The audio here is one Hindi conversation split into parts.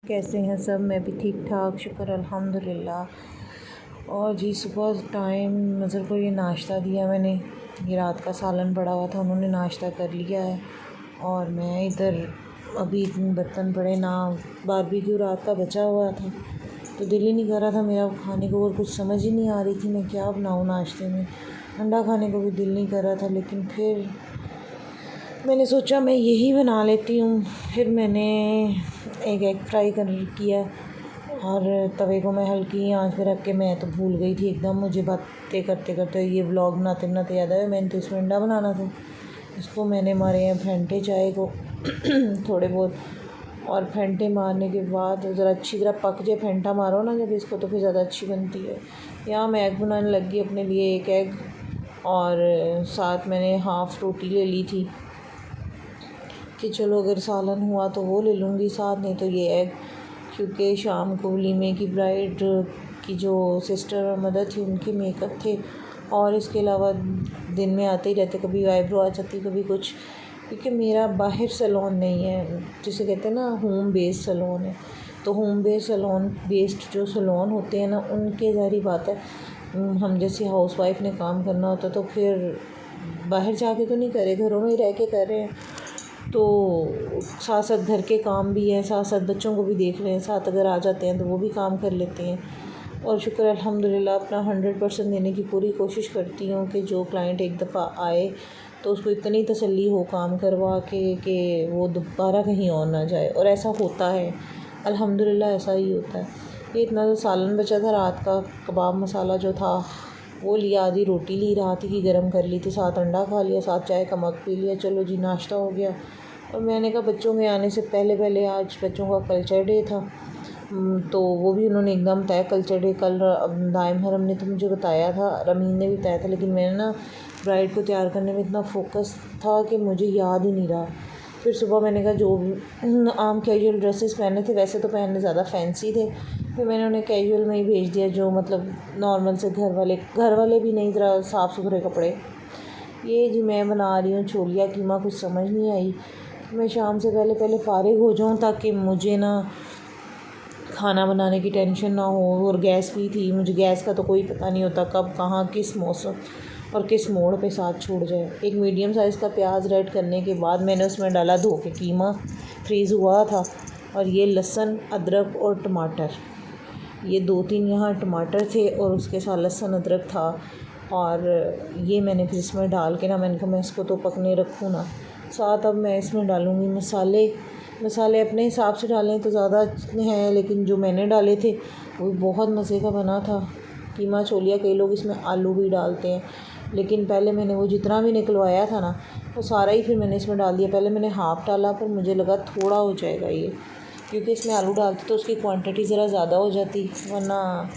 कैसे हैं सब। मैं भी ठीक ठाक, शुक्र अल्हम्दुलिल्लाह। और जी सुबह टाइम नज़र को ये नाश्ता दिया मैंने। ये रात का सालन पड़ा हुआ था, उन्होंने नाश्ता कर लिया है। और मैं इधर अभी इतने बर्तन पड़े ना, बारबेक्यू रात का बचा हुआ था तो दिल ही नहीं कर रहा था मेरा खाने को, और कुछ समझ ही नहीं आ रही थी मैं क्या बनाऊँ नाश्ते में। अंडा खाने को भी दिल नहीं कर रहा था, लेकिन फिर मैंने सोचा मैं यही बना लेती हूँ। फिर मैंने एक एग फ्राई किया और तवे को मैं हल्की आंच पे रख के, मैं तो भूल गई थी एकदम, मुझे बातें करते करते ये व्लॉग बनाते बनाते याद आया मैंने तो इसमें अंडा बनाना था। इसको मैंने मारे हैं फेंटे चाय को थोड़े बहुत, और फेंटे मारने के बाद ज़रा अच्छी तरह पक जाए, फेंटा मारो ना जब इसको तो फिर ज़्यादा अच्छी बनती है। यहाँ मैं एग बनाने लगी अपने लिए, एक एग और साथ मैंने हाफ़ रोटी ले ली थी कि चलो अगर सालन हुआ तो वो ले लूँगी साथ, नहीं तो ये एग। क्योंकि शाम को वलीमे की ब्राइड की जो सिस्टर और मदर थी उनके मेकअप थे, और इसके अलावा दिन में आते ही रहते, कभी आईब्रो आ जाती कभी कुछ। क्योंकि मेरा बाहर सैलून नहीं है, जिसे कहते हैं ना होम बेस्ड सैलून है। तो होम बेस्ड सैलून बेस्ड जो सैलून होते हैं ना, उनके ज़ाहिर बात है हम जैसी हाउसवाइफ ने काम करना होता तो फिर बाहर जाके तो नहीं करे, घरों में ही रह के कर रहे हैं। तो साथ साथ घर के काम भी हैं, साथ साथ बच्चों को भी देख रहे हैं, साथ अगर आ जाते हैं तो वो भी काम कर लेते हैं। और शुक्र अल्हम्दुलिल्लाह अपना 100% देने की पूरी कोशिश करती हूँ कि जो क्लाइंट एक दफ़ा आए तो उसको इतनी तसल्ली हो काम करवा के कि वो दोबारा कहीं और ना जाए, और ऐसा होता है अल्हम्दुलिल्लाह, ऐसा ही होता है। ये इतना तो सालन बचा था रात का, कबाब मसाला जो था वो लिया, आधी रोटी ली रात की गर्म कर ली थी, साथ अंडा खा लिया, साथ चाय का मग पी लिया, चलो जी नाश्ता हो गया। और मैंने कहा बच्चों के आने से पहले पहले आज बच्चों का कल्चर डे था, तो वो भी उन्होंने एकदम तय कल्चर डे कल दाइम हरम ने तो मुझे बताया था, रमीन ने भी बताया था, लेकिन मैंने ना ब्राइड को तैयार करने में इतना फोकस था कि मुझे याद ही नहीं रहा। फिर सुबह मैंने कहा जो आम कैजुअल ड्रेसेस पहने थे वैसे तो पहनने ज़्यादा फैंसी थे, फिर मैंने उन्हें कैजुअल में ही भेज दिया, जो मतलब नॉर्मल से घर वाले भी नहीं, ज़रा साफ़ सुथरे कपड़े। ये जी मैं बना रही हूँ छोलिया कीमा, कुछ समझ नहीं आई। मैं शाम से पहले पहले फ़ारिग हो जाऊँ ताकि मुझे ना खाना बनाने की टेंशन ना हो। और गैस भी थी, मुझे गैस का तो कोई पता नहीं होता कब कहाँ किस मौसम और किस मोड़ पे साथ छोड़ जाए। एक मीडियम साइज़ का प्याज रेड करने के बाद मैंने उसमें डाला धो के कीमा, फ्रीज़ हुआ था, और ये लहसुन अदरक और टमाटर, ये 2-3 यहाँ टमाटर थे और उसके साथ लहसुन अदरक था। और ये मैंने फिर इसमें डाल के ना, मैंने कहा मैं इसको तो पकने रखूँ ना, साथ अब मैं इसमें डालूँगी मसाले अपने हिसाब से डालें तो ज़्यादा हैं, लेकिन जो मैंने डाले थे वो बहुत मज़े का बना था कीमा छोलिया। कई लोग इसमें आलू भी डालते हैं, लेकिन पहले मैंने वो जितना भी निकलवाया था ना वो सारा ही फिर मैंने इसमें डाल दिया। पहले मैंने हाफ़ डाला, पर मुझे लगा थोड़ा हो जाएगा ये, क्योंकि इसमें आलू डालते तो उसकी क्वांटिटी ज़रा ज़्यादा हो जाती, वरना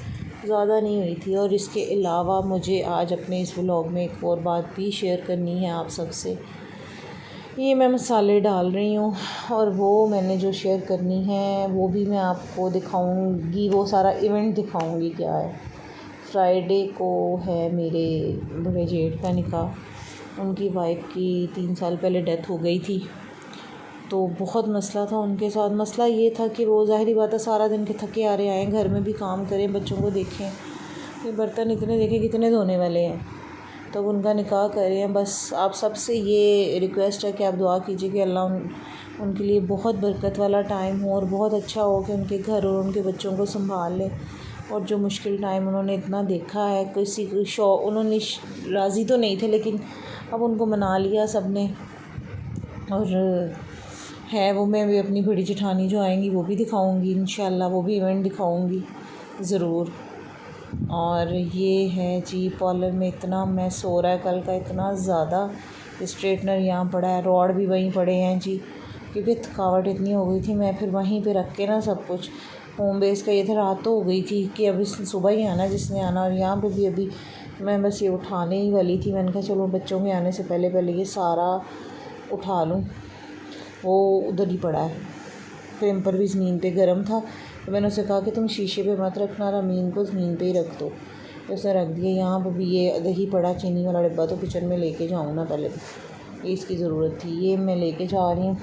ज़्यादा नहीं हुई थी। और इसके अलावा मुझे आज अपने इस व्लॉग में एक और बात भी शेयर करनी है आप सबसे। ये मैं मसाले डाल रही हूँ, और वो मैंने जो शेयर करनी है वो भी मैं आपको दिखाऊंगी, वो सारा इवेंट दिखाऊंगी क्या है। फ्राइडे को है मेरे बड़े जेठ का निकाह। उनकी वाइफ की 3 साल पहले डेथ हो गई थी, तो बहुत मसला था उनके साथ। मसला ये था कि वो ज़ाहिरी बात है सारा दिन के थके आ रहे आए, घर में भी काम करें, बच्चों को देखें, ये बर्तन इतने देखें कितने धोने वाले हैं, तो उनका निकाह कर रहे हैं। बस आप सबसे ये रिक्वेस्ट है कि आप दुआ कीजिए कि अल्लाह उनके लिए बहुत बरकत वाला टाइम हो और बहुत अच्छा हो, कि उनके घर और उनके बच्चों को संभाल लें। और जो मुश्किल टाइम उन्होंने इतना देखा है, किसी उन्होंने राज़ी तो नहीं थे, लेकिन अब उनको मना लिया सब ने। और है वो, मैं भी अपनी बड़ी जेठानी जो आएंगी वो भी दिखाऊंगी इंशाल्लाह, वो भी इवेंट दिखाऊंगी ज़रूर। और ये है जी पार्लर में इतना मैस हो रहा है कल का, इतना ज़्यादा। स्ट्रेटनर यहाँ पड़ा है, रॉड भी वहीं पड़े हैं जी, क्योंकि थकावट इतनी हो गई थी। मैं फिर वहीं पे रख के ना सब कुछ, होम बेस का ये था, रात तो हो गई थी कि अभी सुबह ही आना जिसने आना। और यहाँ पे भी अभी मैं बस ये उठाने ही वाली थी, मैंने कहा चलो बच्चों के आने से पहले पहले ये सारा उठा लूँ। वो उधर ही पड़ा है, फ्रेम पर भी ज़मीन पे गर्म था, तो मैंने उससे कहा कि तुम शीशे पे मत रखना, रमीन को ज़मीन पे ही रख दो, तो उसने रख दिया। यहाँ पर भी ये दही पड़ा, चीनी वाला डिब्बा तो किचन में लेके जाऊँ ना, पहले इसकी ज़रूरत थी, ये मैं लेके जा रही हूँ।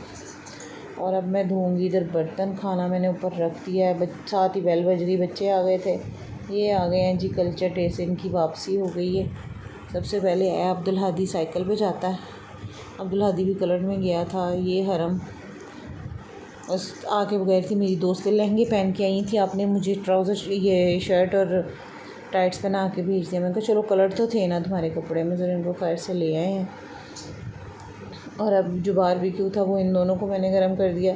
और अब मैं धोऊंगी इधर बर्तन। खाना मैंने ऊपर रख दिया है, साथ ही बेल बज रही, बच्चे आ गए थे, ये आ गए हैं जी। कल्चर डे से इनकी वापसी हो गई है। सबसे पहले है अब्दुल हादी, साइकिल पे जाता है। अब्दुल हादी भी कलर में गया था। ये हरम बस आके बगैर थी, मेरी दोस्त लहंगे पहन के आई थी, आपने मुझे ट्राउज़र ये शर्ट और टाइट्स पहना के भेज दिया। मैंने कहा चलो कलर तो थे ना तुम्हारे कपड़े में, ज़रा इनको खैर से ले आए हैं। और अब जो बारबेक्यू था वो इन दोनों को मैंने गर्म कर दिया।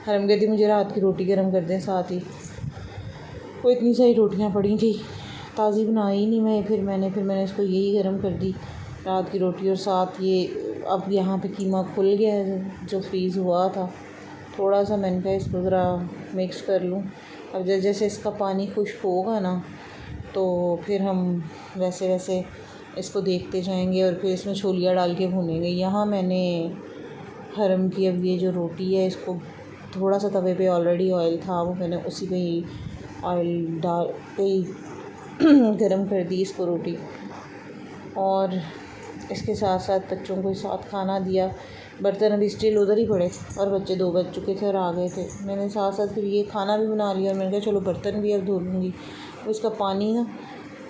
हरम कहती मुझे रात की रोटी गर्म कर दें साथ ही। वो इतनी सारी रोटियां पड़ी थी, ताज़ी बनाई नहीं मैं, फिर मैंने इसको यही गर्म कर दी रात की रोटी। और साथ ये अब यहाँ पे कीमा खुल गया है जो फ्रीज़ हुआ था, थोड़ा सा मैंने कहा इसको ज़रा मिक्स कर लूँ। अब जैसे इसका पानी खुश्क होगा ना तो फिर हम वैसे वैसे इसको देखते जाएंगे और फिर इसमें छोलियाँ डाल के भूनेंगे। यहाँ मैंने हरम की अब ये जो रोटी है इसको थोड़ा सा तवे पे ऑलरेडी ऑयल था, वो मैंने उसी पे ही ऑयल डाल पे ही गरम कर दी इसको रोटी। और इसके साथ साथ बच्चों को साथ खाना दिया। बर्तन अभी स्टिल उधर ही पड़े और बच्चे 2 बज चुके थे और आ गए थे। मैंने साथ साथ फिर ये खाना भी बना लिया और मैंने कहा चलो बर्तन भी अब धो लूँगी। तो इसका पानी ना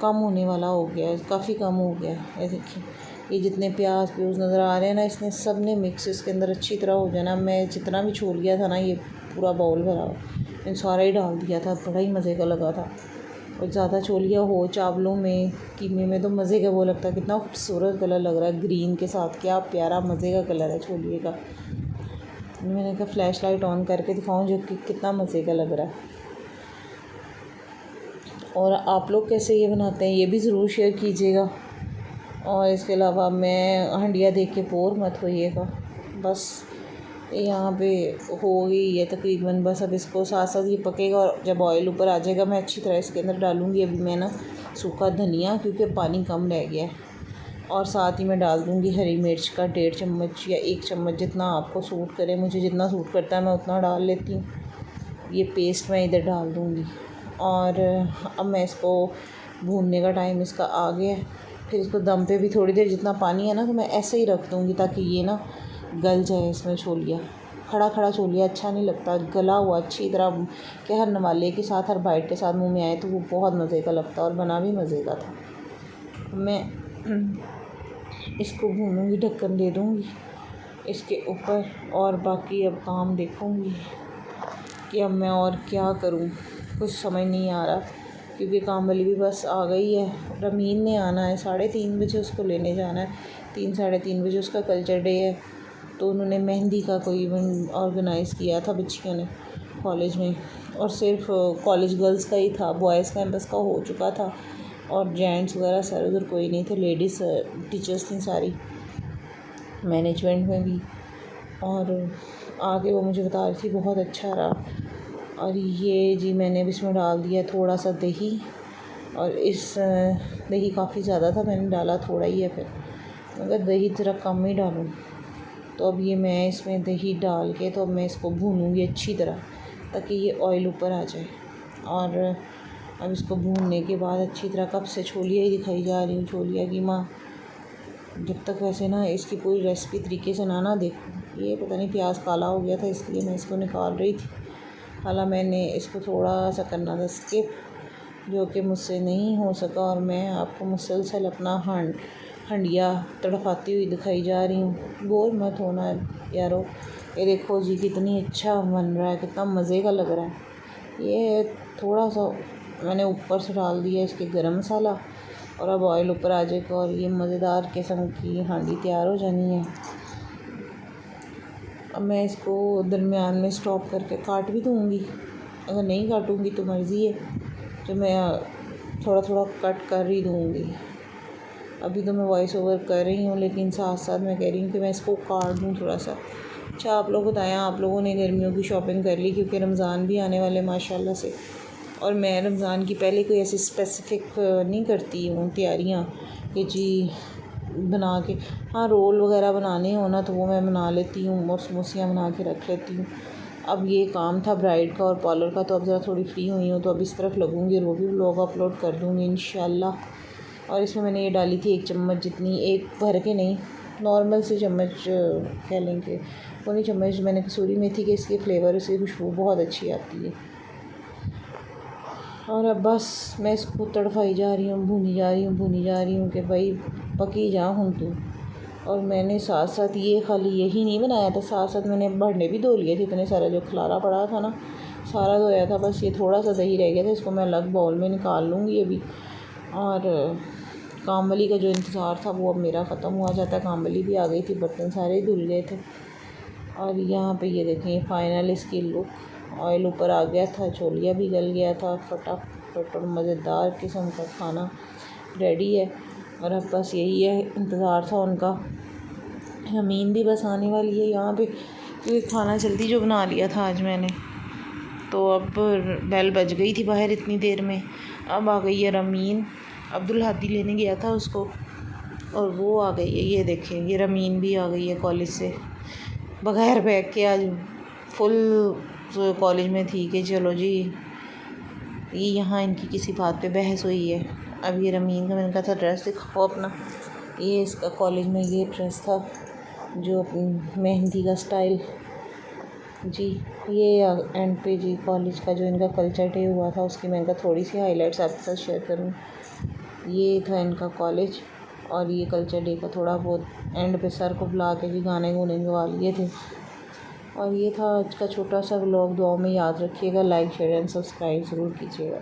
कम होने वाला हो गया है, काफ़ी कम हो गया है। ये देखिए, ये जितने प्याज प्यूज नज़र आ रहे हैं ना, इसने सब ने मिक्स इसके अंदर अच्छी तरह हो जाना। मैं जितना भी छोड़ गया था ना, ये पूरा बाउल भरा मैंने सारा ही डाल दिया था, बड़ा ही मज़े का लगा था। और ज़्यादा छोलिया हो चावलों में, कीमे में तो मज़े का वो लगता है। कितना खूबसूरत कलर लग रहा है ग्रीन के साथ, क्या प्यारा मज़े का कलर है छोलिए का। मैंने कहा फ्लैश लाइट ऑन करके दिखाऊं जो कि कितना मज़े का लग रहा है। और आप लोग कैसे ये बनाते हैं ये भी ज़रूर शेयर कीजिएगा। और इसके अलावा मैं हंडिया देख के बोर मत होइएगा। बस यहाँ पे हो गई है तकरीबन, बस अब इसको साथ साथ ये पकेगा और जब ऑयल ऊपर आ जाएगा मैं अच्छी तरह इसके अंदर डालूँगी अभी मैं ना सूखा धनिया, क्योंकि पानी कम रह गया है। और साथ ही मैं डाल दूँगी हरी मिर्च का 1.5 चम्मच या 1 चम्मच, जितना आपको सूट करे। मुझे जितना सूट करता है मैं उतना डाल लेती हूँ। ये पेस्ट मैं इधर डाल दूँगी। और अब मैं इसको भूनने का टाइम इसका आ गया है। फिर इसको दम पे भी थोड़ी देर, जितना पानी है ना तो मैं ऐसे ही रख दूँगी ताकि ये ना गल जाए इसमें छोलिया। खड़ा खड़ा छोलिया अच्छा नहीं लगता, गला हुआ अच्छी तरह कि हर नवाले के साथ हर बाइट के साथ मुंह में आए तो वो बहुत मज़े का लगता और बना भी मज़े का था। मैं इसको भूनूँगी, ढक्कन दे दूँगी इसके ऊपर और बाकी अब काम देखूँगी कि अब मैं और क्या करूँ। कुछ समझ नहीं आ रहा क्योंकि काम वाली भी बस आ गई है। रमीन ने आना है 3:30 बजे, उसको लेने जाना है। 3 साढ़े 3 बजे उसका कल्चर डे है, तो उन्होंने मेहंदी का कोई इवेंट ऑर्गेनाइज़ किया था बच्चियों ने कॉलेज में। और सिर्फ कॉलेज गर्ल्स का ही था, बॉयज़ कैंपस का हो चुका था और जेंट्स वगैरह सर उधर कोई नहीं थे। लेडीज़ टीचर्स थी सारी, मैनेजमेंट में भी। और आगे वो मुझे बता रही थी बहुत अच्छा रहा। और ये जी मैंने भी इसमें डाल दिया थोड़ा सा दही, और इस दही काफ़ी ज़्यादा था, मैंने डाला थोड़ा ही है। फिर मगर दही ज़रा कम ही डालूँ। तो अब ये मैं इसमें दही डाल के तो अब मैं इसको भूनूँगी अच्छी तरह ताकि ये ऑयल ऊपर आ जाए। और अब इसको भूनने के बाद अच्छी तरह, कब से छोलिया ही दिखाई जा रही हूँ, छोलिया की माँ। जब तक वैसे ना इसकी पूरी रेसिपी तरीके से ना देखूँ, ये पता नहीं प्याज काला हो गया था इसलिए मैं इसको निकाल रही थी। हालांकि मैंने इसको थोड़ा सा करना था स्किप, जो कि मुझसे नहीं हो सका। और मैं आपको मुसलसल अपना हंडिया तड़पाती हुई दिखाई जा रही हूँ। बोर मत होना यारो। ये देखो जी कितनी अच्छा बन रहा है, कितना मज़े का लग रहा है। ये थोड़ा सा मैंने ऊपर से डाल दिया इसके गरम मसाला और अब ऑयल ऊपर आ जाएगा और ये मज़ेदार किस्म की हांडी तैयार हो जानी है। अब मैं इसको दरमियान में स्टॉप करके काट भी दूँगी, अगर नहीं काटूँगी तो मर्ज़ी है, तो मैं थोड़ा थोड़ा कट कर ही दूँगी। अभी तो मैं वॉइस ओवर कर रही हूँ लेकिन साथ साथ मैं कह रही हूँ कि मैं इसको काट दूँ थोड़ा सा। अच्छा, आप लोग बताएं, आप लोगों ने गर्मियों की शॉपिंग कर ली? क्योंकि रमज़ान भी आने वाले माशाल्लाह से, और मैं रमज़ान की पहले कोई ऐसी स्पेसिफ़िक नहीं करती हूँ तैयारियाँ कि जी बना के, हाँ रोल वगैरह बनाने हो ना तो वो मैं बना लेती हूँ और समोसियाँ बना के रख लेती हूँ। अब ये काम था ब्राइड का और पार्लर का, तो अब ज़रा थोड़ी फ्री हुई हूँ तो अब इस तरफ लगूँगी और वो भी व्लॉग अपलोड कर दूँगी इंशाल्लाह। और इसमें मैंने ये डाली थी 1 चम्मच जितनी, एक भर के नहीं, नॉर्मल से चम्मच कह लेंगे, पौनी चम्मच मैंने कसूरी मेथी के, इसके फ्लेवर, इसकी खुशबू बहुत अच्छी आती है। और अब बस मैं इसको तड़फाई जा रही हूँ, भूनी जा रही हूँ कि भाई पकी जा हूँ तू। और मैंने साथ साथ ये खाली यही नहीं बनाया था, साथ साथ मैंने भांडे भी धो लिए थे, इतने सारा जो खलारा पड़ा था ना सारा धोया था, बस ये थोड़ा सा दही रह गया था, इसको मैं अलग बाउल में निकाल लूँगी अभी। और काम वाली का जो इंतज़ार था वो अब मेरा ख़त्म हुआ जाता है, काम वाली भी आ गई थी, बर्तन सारे धुल गए थे। और यहाँ पे ये देखें फाइनल इसकी लुक, ऑयल ऊपर आ गया था, छोलिया भी गल गया था, फटाफट और मज़ेदार किस्म का खाना रेडी है। और अब बस यही है, इंतज़ार था उनका। रमीन भी बस आने वाली है यहाँ पे, क्योंकि खाना जल्दी जो बना लिया था आज मैंने, तो अब बेल बज गई थी बाहर इतनी देर में। अब आ गई है रमीन, अब्दुल हादी लेने गया था उसको और वो आ गई है। ये देखें, ये रमीन भी आ गई है कॉलेज से बग़ैर बैग के, आज फुल कॉलेज में थी कि चलो जी। ये यहाँ इनकी किसी बात पे बहस हुई है। अब ये रमीन का मैंने कहा था ड्रेस दिखाओ अपना, ये इसका कॉलेज में ये ड्रेस था जो मेहंदी का स्टाइल जी। ये एंड पे जी कॉलेज का जो इनका कल्चर डे हुआ था उसकी मैं इनका थोड़ी सी हाइलाइट्स आपके साथ शेयर करूँ। ये था इनका कॉलेज और ये कल्चर डे का थोड़ा बहुत एंड पे सर को बुला के जी गाने गुने गवा लिए थे। और ये था आज का छोटा सा व्लॉग। दुआ में याद रखिएगा, लाइक शेयर एंड सब्सक्राइब ज़रूर कीजिएगा।